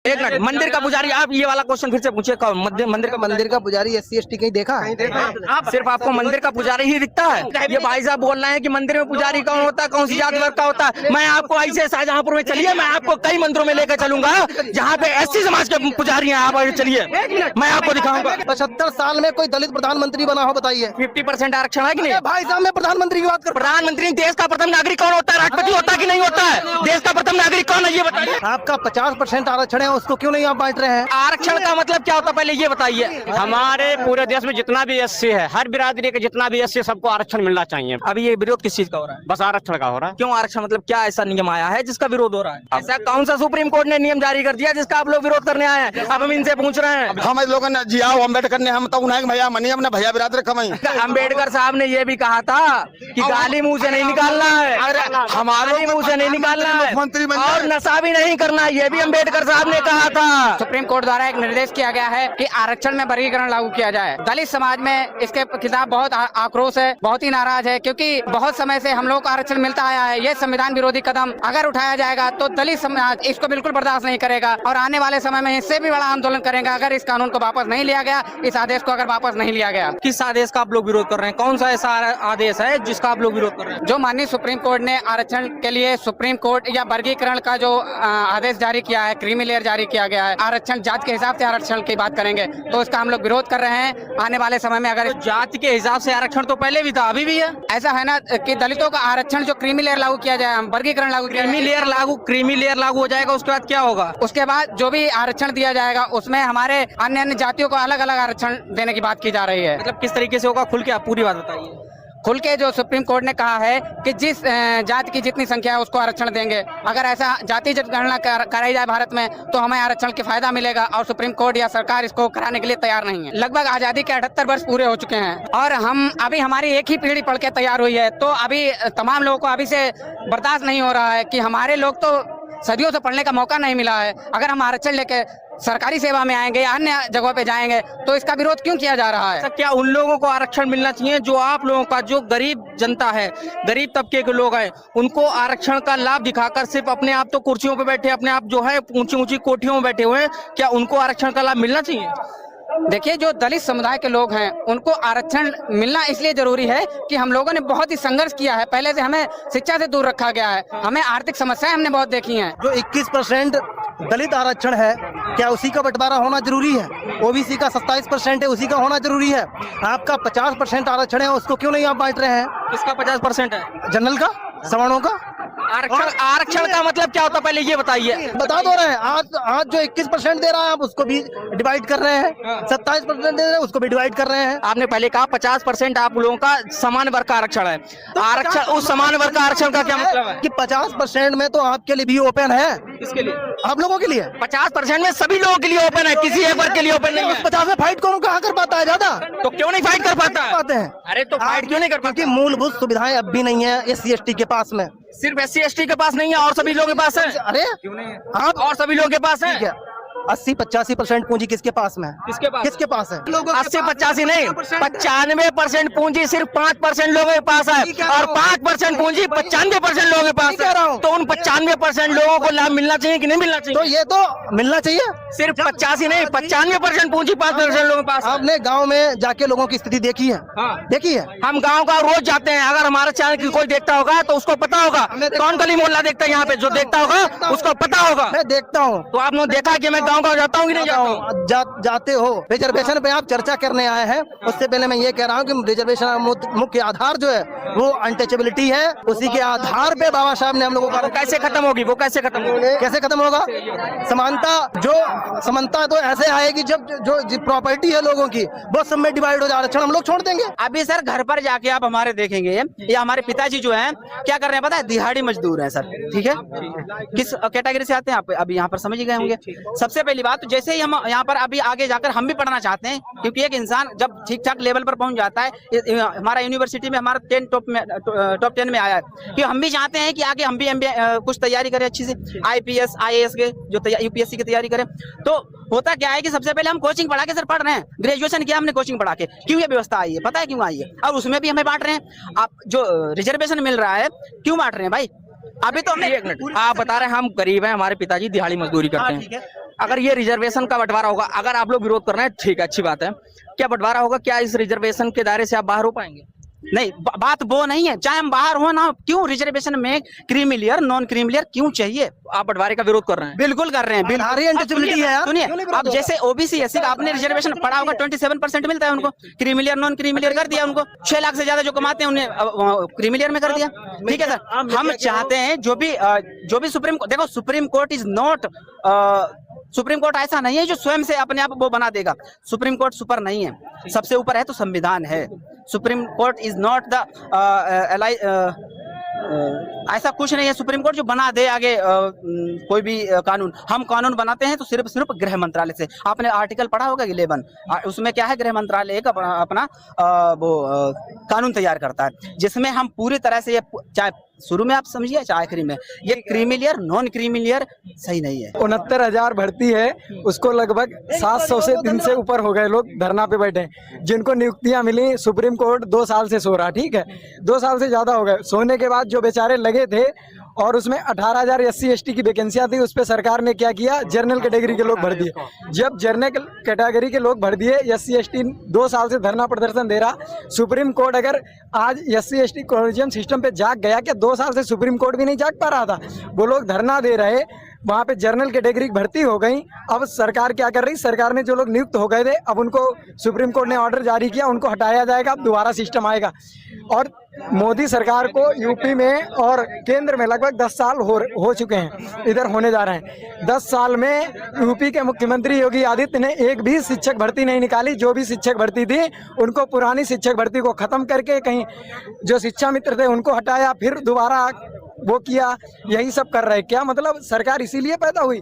एक मिनट, मंदिर का पुजारी, आप ये वाला क्वेश्चन फिर से पूछिए, मंदिर का पुजारी SC/ST कहीं देखा है? आप सिर्फ आपको मंदिर का पुजारी ही दिखता है? ये भाई साहब बोल रहे हैं कि मंदिर में पुजारी कौन होता है, कौन सी जात वर्ग का होता है। मैं आपको ऐसे शाहजहांपुर में चलिए, मैं आपको कई मंदिरों में लेकर चलूंगा जहाँ पे SC समाज के पुजारी हैं। आप चलिए, मैं आपको दिखाऊंगा। 75 साल में कोई दलित प्रधानमंत्री बना हो, बताइए। 50% आरक्षण है कि नहीं? भाई साहब, मैं प्रधानमंत्री की बात कर। प्रधानमंत्री देश का प्रथम नागरिक कौन होता है? राष्ट्रपति होता है कि नहीं होता है? देश का प्रथम नागरिक कौन है, ये बताइए। आपका 50% आरक्षण है, उसको क्यों नहीं आप बांट रहे हैं? आरक्षण का मतलब क्या होता है, पहले ये बताइए। हमारे पूरे देश में जितना भी SC है, हर बिरादरी के जितना भी SC, सबको आरक्षण मिलना चाहिए। अभी ये विरोध किस चीज का हो रहा है? बस आरक्षण का हो रहा है। क्यों आरक्षण, मतलब क्या ऐसा नियम आया है जिसका विरोध हो रहा है? ऐसा कौन सा सुप्रीम कोर्ट ने नियम जारी कर दिया जिसका आप लोग विरोध करने आए हैं? अब हम इनसे पूछ रहे हैं। हम लोगों ने जी आओ अम्बेडकर ने, हम तो उन्हें भैया मनी अपने भैया बिरादर कमाई। अम्बेडकर साहब ने ये भी कहा था कि गाली मुंह से नहीं निकालना है, हमारे मुंह से नहीं निकालना है, और नशा भी नहीं करना है, ये भी अम्बेडकर साहब ने कहा था। सुप्रीम कोर्ट द्वारा एक निर्देश किया गया है कि आरक्षण में वर्गीकरण लागू किया जाए। दलित समाज में इसके खिलाफ बहुत आक्रोश है, बहुत ही नाराज है, क्योंकि बहुत समय से हम लोग को आरक्षण मिलता आया है। ये संविधान विरोधी कदम अगर उठाया जाएगा तो दलित समाज इसको बिल्कुल बर्दाश्त नहीं करेगा और आने वाले समय में इससे भी बड़ा आंदोलन करेगा अगर इस कानून को वापस नहीं लिया गया, इस आदेश को अगर वापस नहीं लिया गया। किस आदेश का आप लोग विरोध कर रहे हैं? कौन सा ऐसा आदेश है जिसका आप लोग विरोध कर रहे हैं? जो माननीय सुप्रीम कोर्ट ने आरक्षण के लिए सुप्रीम कोर्ट या वर्गीकरण का जो आदेश जारी किया है, क्रीमी लेयर जारी किया गया है, आरक्षण जात के हिसाब से आरक्षण की बात करेंगे तो इसका हम लोग विरोध कर रहे हैं। आने वाले समय में अगर जाति के हिसाब से आरक्षण तो पहले भी था, अभी भी है। ऐसा है ना कि दलितों का आरक्षण जो क्रीमी लेयर लागू किया जाए, वर्गीकरण लागू, क्रीमी लेयर लागू हो जाएगा, उसके बाद क्या होगा? उसके बाद जो भी आरक्षण दिया जाएगा उसमें हमारे अन्य जातियों को अलग अलग आरक्षण देने की बात की जा रही है। मतलब किस तरीके से होगा, खुल के आप पूरी बात बताइए। खुल के जो सुप्रीम कोर्ट ने कहा है कि जिस जाति की जितनी संख्या है उसको आरक्षण देंगे। अगर ऐसा जाति जनगणना कराई जाए भारत में तो हमें आरक्षण के फायदा मिलेगा और सुप्रीम कोर्ट या सरकार इसको कराने के लिए तैयार नहीं है। लगभग आजादी के 78 वर्ष पूरे हो चुके हैं और हम अभी हमारी एक ही पीढ़ी पढ़ के तैयार हुई है, तो अभी तमाम लोगों को अभी से बर्दाश्त नहीं हो रहा है कि हमारे लोग तो सदियों से पढ़ने का मौका नहीं मिला है। अगर हम आरक्षण लेके सरकारी सेवा में आएंगे या अन्य जगहों पे जाएंगे तो इसका विरोध क्यों किया जा रहा है? क्या उन लोगों को आरक्षण मिलना चाहिए जो आप लोगों का, जो गरीब जनता है, गरीब तबके के लोग हैं, उनको आरक्षण का लाभ दिखाकर सिर्फ अपने आप तो कुर्सियों पे बैठे, अपने आप जो है ऊंची ऊंची कोठियों में बैठे हुए हैं, क्या उनको आरक्षण का लाभ मिलना चाहिए? देखिए, जो दलित समुदाय के लोग हैं उनको आरक्षण मिलना इसलिए जरूरी है कि हम लोगों ने बहुत ही संघर्ष किया है। पहले से हमें शिक्षा से दूर रखा गया है, हमें आर्थिक समस्याएं हमने बहुत देखी हैं। जो 21% दलित आरक्षण है, क्या उसी का बंटवारा होना जरूरी है? OBC का 27% है, उसी का होना जरूरी है? आपका 50% आरक्षण है, उसको क्यों नहीं आप बांट रहे हैं? किसका 50% है? जनरल का, सवर्णों का। आरक्षण का मतलब क्या होता है, पहले ये बताइए। बता दो रहे हैं, आज जो 21% दे रहा है आप उसको भी डिवाइड कर रहे हैं, 27% दे रहे हैं उसको भी डिवाइड कर रहे हैं। आपने पहले कहा 50% आप लोगों का समान वर्ग का आरक्षण है। आरक्षण, उस समान वर्ग का आरक्षण का क्या मतलब है? कि 50% में तो आपके लिए भी ओपन है। किसके लिए? आप लोगों के लिए 50% में सभी लोगों के लिए ओपन है, किसी एक वर्ग के लिए ओपन नहीं है। 50 में फाइट कौन कहाँ कर पाता है ज्यादा? तो क्यों नहीं फाइट कर पाते हैं? अरे तो फाइट क्यों नहीं कर पाते? क्योंकि मूलभूत सुविधाएं अब भी नहीं है SC/ST के पास में। सिर्फ SC/ST के पास नहीं है और सभी लोगों के पास है। अरे क्यों नहीं है? आप और सभी लोगों के पास है। 80-85% पूंजी किसके पास में? किसके पास है? 80-85 नहीं, 95% पूंजी सिर्फ 5% लोगों के पास है और 5% पूंजी 95% लोगों के पास है। तो उन 95% लोगों को लाभ मिलना चाहिए कि नहीं मिलना चाहिए? तो ये तो मिलना चाहिए। सिर्फ 85 नहीं, 95% पूंजी 5% लोगों के पास। आपने गाँव में जाके लोगों की स्थिति देखी है? देखी है। हम गाँव का रोज जाते हैं, अगर हमारे चैनल की कोई देखता होगा तो उसको पता होगा। कौन गली मोहल्ला देखता है यहाँ पे, जो देखता होगा उसको पता होगा। मैं देखता हूँ। तो आपने देखा कि मैं गाँव का जाता हूँ कि नहीं जाता हूँ? जाते हो। रिजर्वेशन पे आप चर्चा करने आए हैं, उससे पहले मैं ये कह रहा हूँ कि रिजर्वेशन मुख्य आधार जो है वो अनटचेबिलिटी है। उसी के आधार पे बाबा साहब ने हम लोगों का कैसे खत्म होगी? वो कैसे खत्म होगी? कैसे खत्म होगा? समानता तो ऐसे आएगी जब जो प्रॉपर्टी है लोगों की वो सब में डिवाइड हो जाए, आरक्षण हम लोग छोड़ देंगे। अभी सर घर पर जाके आप हमारे देखेंगे, ये हमारे पिताजी जो हैं क्या कर रहे हैं पता है? दिहाड़ी मजदूर है सर, ठीक है? किस कैटेगरी से आते हैं आप अभी यहाँ पर समझ ही गए होंगे। सबसे पहली बात, तो जैसे ही हम यहाँ पर अभी आगे जाकर हम भी पढ़ना चाहते हैं, क्योंकि एक इंसान जब ठीक ठाक लेवल पर पहुंच जाता है, हमारा यूनिवर्सिटी में हमारा टॉप 10 में आया है, कि हम भी चाहते हैं कि आगे हम भी MBA कुछ तैयारी करें अच्छी से, IPS IAS के जो UPSC की तैयारी करें। तो होता क्या है कि सबसे पहले हम कोचिंग पढ़ा के सर पढ़ रहे हैं, ग्रेजुएशन किया हमने कोचिंग पढ़ा के। क्यों ये व्यवस्था आई है? पता है क्यों आई है? और उसमें भी हमें बांट रहे हैं। आप जो रिजर्वेशन मिल रहा है क्यों बांट रहे हैं भाई? अभी तो हमने, एक मिनट, आप बता रहे हैं हम गरीब हैं, हमारे पिताजी दिहाड़ी मजदूरी करते हैं, अगर ये रिजर्वेशन का बंटवारा होगा, अगर आप लोग विरोध कर रहे हैं, ठीक है, अच्छी बात है, क्या बंटवारा होगा, क्या इस रिजर्वेशन के दायरे से आप बाहर हो पाएंगे? नहीं, बात वो नहीं है, चाहे हम बाहर हो ना, क्यों रिजर्वेशन में creamy layer non creamy layer क्यों चाहिए? आप बंटवारे का विरोध कर रहे हैं? बिल्कुल कर रहे हैं, बिल्कुल। सारी अनटचेबिलिटी है यार। सुनिए, क्यों नहीं विरोध अब होगा? जैसे ओबीसी एससी का आपने रिजर्वेशन पढ़ा होगा, 27% मिलता है उनको, creamy layer non creamy layer कर दिया उनको। 6 लाख से ज्यादा जो कमाते हैं उन्हें क्रीमी लेयर में कर दिया। ठीक है सर, हम चाहते हैं जो भी सुप्रीम देखो, supreme court is not, supreme court ऐसा नहीं है जो स्वयं से अपने आप वो बना देगा। सुप्रीम कोर्ट सुपर नहीं है, सबसे ऊपर है तो संविधान है। Supreme court is not the ऐसा कुछ नहीं है सुप्रीम कोर्ट जो बना दे आगे कोई भी कानून। हम कानून बनाते हैं तो सिर्फ गृह मंत्रालय से। आपने आर्टिकल पढ़ा होगा 11, उसमें क्या है, गृह मंत्रालय एक अपना कानून तैयार करता है, जिसमें हम पूरी तरह से ये, चाहे शुरू में आप समझिए चाहे आखिरी में, ये creamy layer non creamy layer सही नहीं है। 69,000 भर्ती है, उसको लगभग 700 से दिन से ऊपर हो गए लोग धरना पे बैठे, जिनको नियुक्तियां मिली। सुप्रीम कोर्ट 2 साल से सो रहा, ठीक है, 2 साल से ज्यादा हो गए। सोने के बाद जो बेचारे लगे थे, और उसमें 18,000 SC ST की वैकेंसियां थी, उस पर सरकार ने क्या किया, जनरल कैटेगरी के लोग भर दिए। जब जनरल कैटेगरी के लोग भर दिए, SC ST 2 साल से धरना प्रदर्शन दे रहा। सुप्रीम कोर्ट अगर आज SC ST कॉलेजियम सिस्टम पे जाग गया, कि 2 साल से सुप्रीम कोर्ट भी नहीं जाग पा रहा था, वो लोग धरना दे रहे, वहाँ पे जनरल कैटेगरी की भर्ती हो गई। अब सरकार क्या कर रही, सरकार ने जो लोग नियुक्त हो गए थे, अब उनको सुप्रीम कोर्ट ने ऑर्डर जारी किया, उनको हटाया जाएगा, अब दोबारा सिस्टम आएगा। और मोदी सरकार को यूपी में और केंद्र में लगभग 10 साल हो चुके हैं, इधर होने जा रहे हैं। 10 साल में यूपी के मुख्यमंत्री योगी आदित्य ने एक भी शिक्षक भर्ती नहीं निकाली। जो भी शिक्षक भर्ती थी, उनको पुरानी शिक्षक भर्ती को खत्म करके कहीं जो शिक्षा मित्र थे उनको हटाया, फिर दोबारा वो किया। यही सब कर रहे हैं। क्या मतलब, सरकार इसीलिए पैदा हुई।